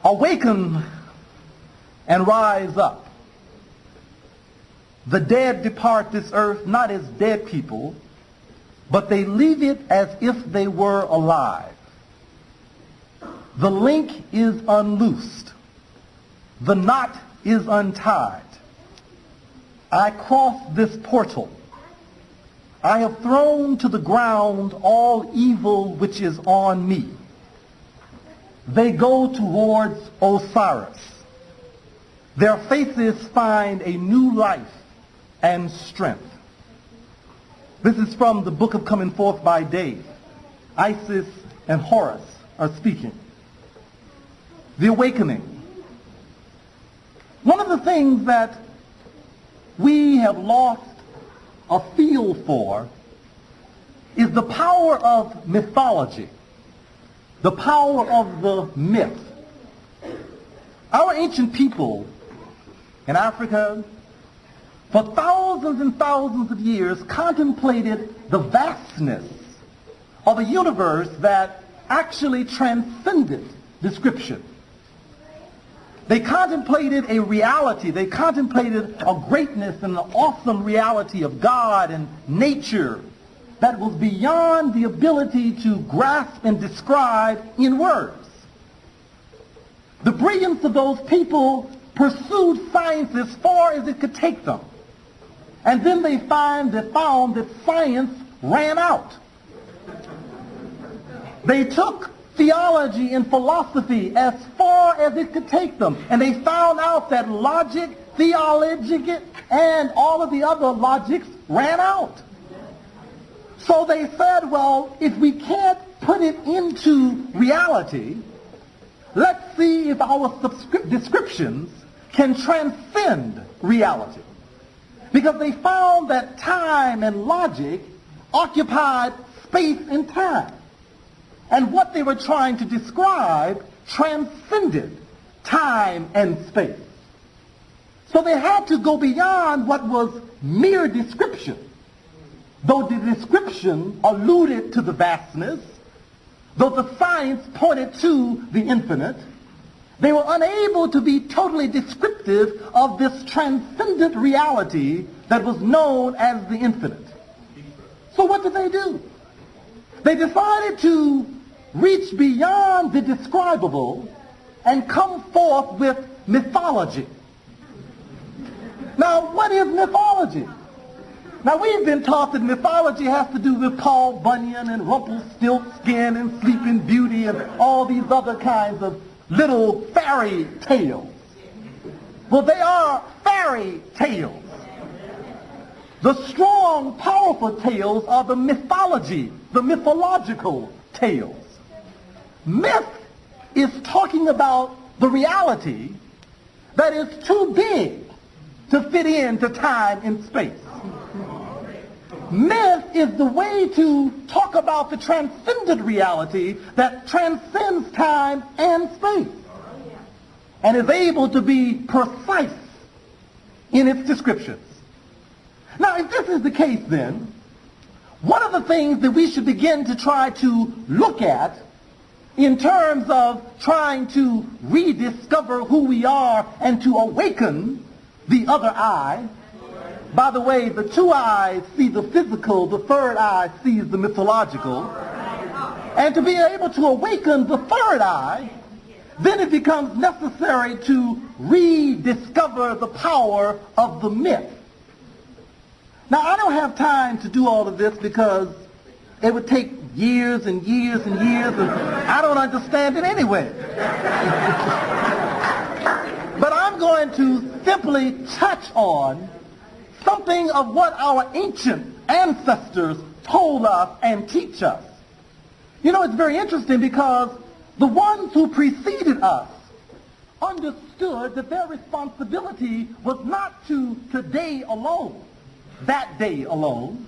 Awaken and rise up. The dead depart this earth not as dead people, but they leave it as if they were alive. The link is unloosed. The knot is untied. I cross this portal. I have thrown to the ground all evil which is on me. They go towards Osiris. Their faces find a new life and strength. This is from the book of Coming Forth by Day. Isis and Horus are speaking. The awakening. One of the things that we have lost a feel for is the power of mythology, the power of the myth. Our ancient people in Africa, for thousands and thousands of years, contemplated the vastness of a universe that actually transcended description. They contemplated a reality. They contemplated a greatness and an awesome reality of God and nature that was beyond the ability to grasp and describe in words. The brilliance of those people pursued science as far as it could take them. And then they found that science ran out. They took theology and philosophy as far as it could take them. And they found out that logic, theology, and all of the other logics ran out. So they said, well, if we can't put it into reality, let's see if our descriptions can transcend reality. Because they found that time and logic occupied space and time. And what they were trying to describe transcended time and space. So they had to go beyond what was mere description. Though the description alluded to the vastness, though the science pointed to the infinite, they were unable to be totally descriptive of this transcendent reality that was known as the infinite. So what did they do? They decided to reach beyond the describable and come forth with mythology. Now, what is mythology? Now, we've been taught that mythology has to do with Paul Bunyan and Rumpelstiltskin and Sleeping Beauty and all these other kinds of little fairy tales. Well, they are fairy tales. The strong, powerful tales are the mythology, the mythological tales. Myth is talking about the reality that is too big to fit into time and space. Myth is the way to talk about the transcendent reality that transcends time and space and is able to be precise in its descriptions. Now, if this is the case, then, one of the things that we should begin to try to look at in terms of trying to rediscover who we are and to awaken the other eye. By the way, the two eyes see the physical, the third eye sees the mythological. And to be able to awaken the third eye, then it becomes necessary to rediscover the power of the myth. Now, I don't have time to do all of this because it would take years and years and years, and I don't understand it anyway. But I'm going to simply touch on something of what our ancient ancestors told us and teach us. You know, it's very interesting because the ones who preceded us understood that their responsibility was not to today alone, that day alone.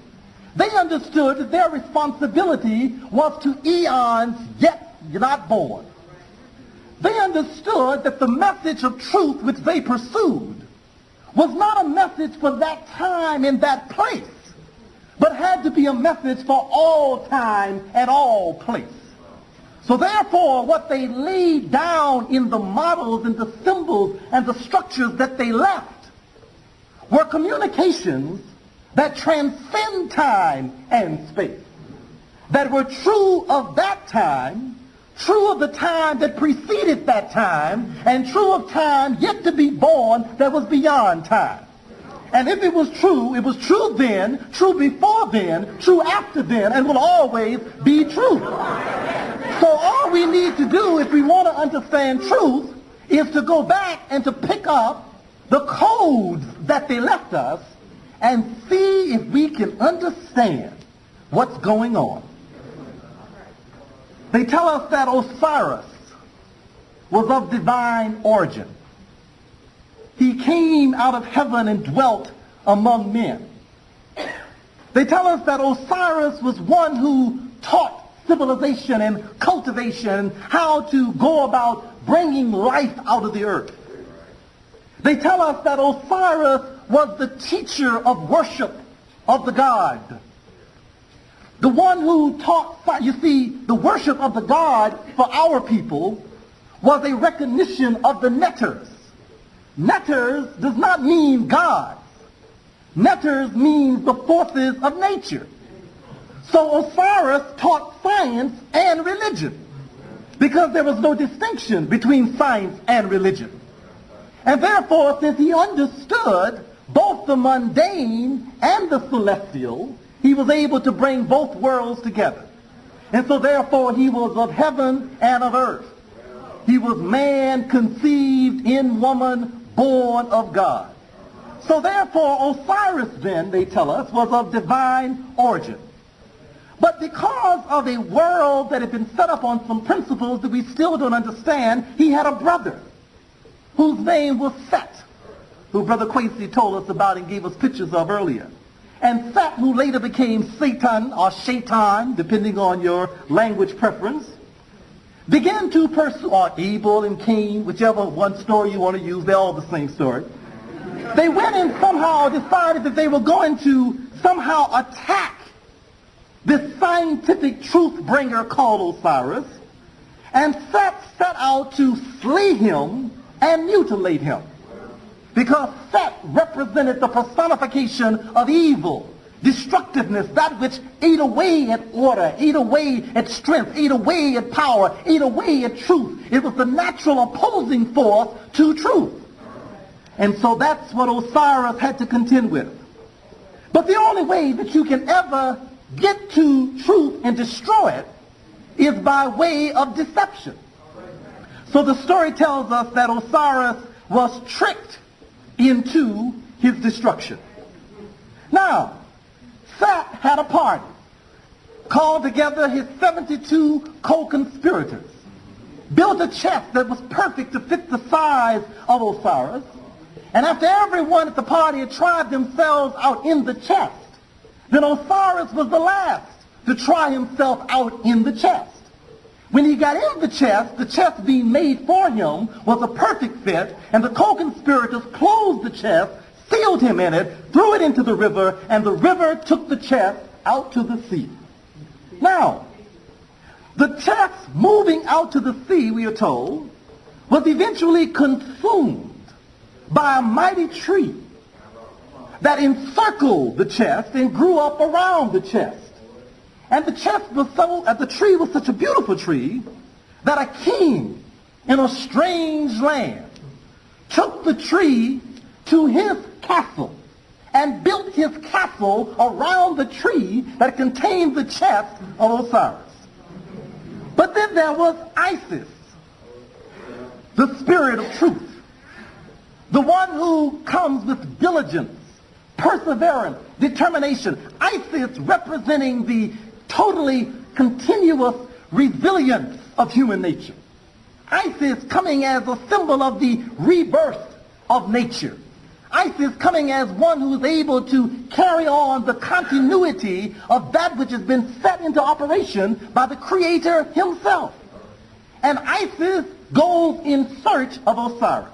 They understood that their responsibility was to eons yet not born. They understood that the message of truth which they pursued was not a message for that time and that place, but had to be a message for all time and all place. So therefore, what they laid down in the models and the symbols and the structures that they left were communications that transcend time and space, that were true of that time, true of the time that preceded that time, and true of time yet to be born that was beyond time. And if it was true then, true before then, true after then, and will always be true. So all we need to do if we want to understand truth is to go back and to pick up the codes that they left us and see if we can understand what's going on. They tell us that Osiris was of divine origin. He came out of heaven and dwelt among men. They tell us that Osiris was one who taught civilization and cultivation, how to go about bringing life out of the earth. They tell us that Osiris was the teacher of worship of the god. The one who taught, you see, the worship of the god for our people was a recognition of the netters. Netters does not mean gods. Netters means the forces of nature. So Osiris taught science and religion because there was no distinction between science and religion. And therefore, since he understood both the mundane and the celestial, he was able to bring both worlds together. And so therefore, he was of heaven and of earth. He was man conceived in woman, born of God. So therefore, Osiris then, they tell us, was of divine origin. But because of a world that had been set up on some principles that we still don't understand, he had a brother whose name was Set, who Brother Quasey told us about and gave us pictures of earlier. And Set, who later became Satan or Shaitan, depending on your language preference, began to pursue, or Abel and Cain, whichever one story you want to use, they're all the same story. They went and somehow decided that they were going to somehow attack this scientific truth bringer called Osiris, and set out to slay him and mutilate him. Because Set represented the personification of evil, destructiveness, that which ate away at order, ate away at strength, ate away at power, ate away at truth. It was the natural opposing force to truth. And so that's what Osiris had to contend with. But the only way that you can ever get to truth and destroy it is by way of deception. So the story tells us that Osiris was tricked into his destruction. Now, Set had a party, called together his 72 co-conspirators, built a chest that was perfect to fit the size of Osiris, and after everyone at the party had tried themselves out in the chest, then Osiris was the last to try himself out in the chest. When he got in the chest being made for him was a perfect fit, and the co-conspirators closed the chest, sealed him in it, threw it into the river, and the river took the chest out to the sea. Now, the chest moving out to the sea, we are told, was eventually consumed by a mighty tree that encircled the chest and grew up around the chest. And the tree was such a beautiful tree that a king in a strange land took the tree to his castle and built his castle around the tree that contained the chest of Osiris. But then there was Isis, the spirit of truth, the one who comes with diligence, perseverance, determination. Isis representing the totally continuous resilience of human nature. Isis coming as a symbol of the rebirth of nature. Isis coming as one who is able to carry on the continuity of that which has been set into operation by the Creator himself. And Isis goes in search of Osiris.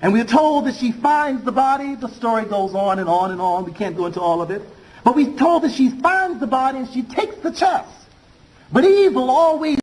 And we're told that she finds the body. The story goes on and on and on. We can't go into all of it. But we're told that she finds the body and she takes the chest. But evil always